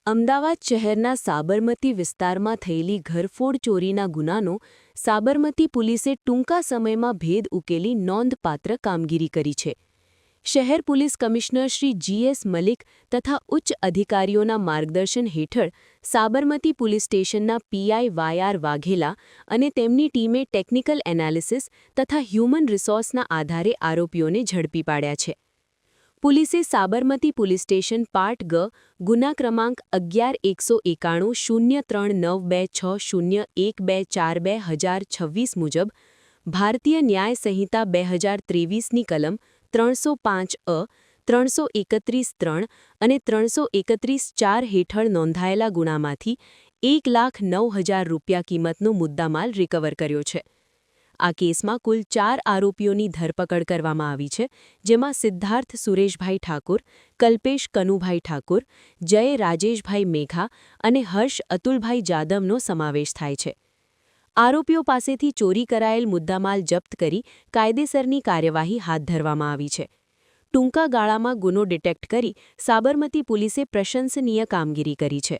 અમદાવાદ શહેરના સાબરમતી વિસ્તારમાં થયેલી ઘરફોડ ચોરીના ગુનાનો સાબરમતી પોલીસે ટૂંકા સમયમાં ભેદ ઉકેલી નોંધપાત્ર કામગીરી કરી છે. શહેર police commissioner Shri G.S. Malik તથા ઉચ્ચ અધિકારીઓના માર્ગદર્શન હેઠળ સાબરમતી પોલીસ સ્ટેશનના પીઆઈ વાય.આર. વાઘેલા અને તેમની ટીમે ટેકનિકલ એનાલિસિસ તથા હ્યુમન રિસોર્સના આધારે આરોપીઓને ઝડપી પાડ્યા છે. પોલીસે સાબરમતી પોલીસ સ્ટેશન પાર્ટ ગ ગુના ક્રમાંક 11-191-0392601242 મુજબ ભારતીય ન્યાય સંહિતા 2023ની કલમ 305 અ, 331(3) અને 331(4) હેઠળ નોંધાયેલા ગુનામાંથી 1,09,000 રૂપિયા કિંમતનો મુદ્દામાલ રિકવર કર્યો છે. આ કેસમાં કુલ 4 આરોપીઓની ધરપકડ કરવામાં આવી છે, જેમાં સિદ્ધાર્થ સુરેશભાઈ ઠાકુર, કલ્પેશ કનુભાઈ ઠાકુર, જય રાજેશભાઈ મેઘા અને હર્ષ અતુલભાઈ જાદવનો સમાવેશ થાય છે. આરોપીઓ પાસેથી ચોરી કરાયેલ મુદ્દામાલ જપ્ત કરી કાયદેસરની કાર્યવાહી હાથ ધરવામાં આવી છે. ટૂંકા ગાળામાં ગુનો ડિટેક્ટ કરી સાબરમતી પોલીસે પ્રશંસનીય કામગીરી કરી છે.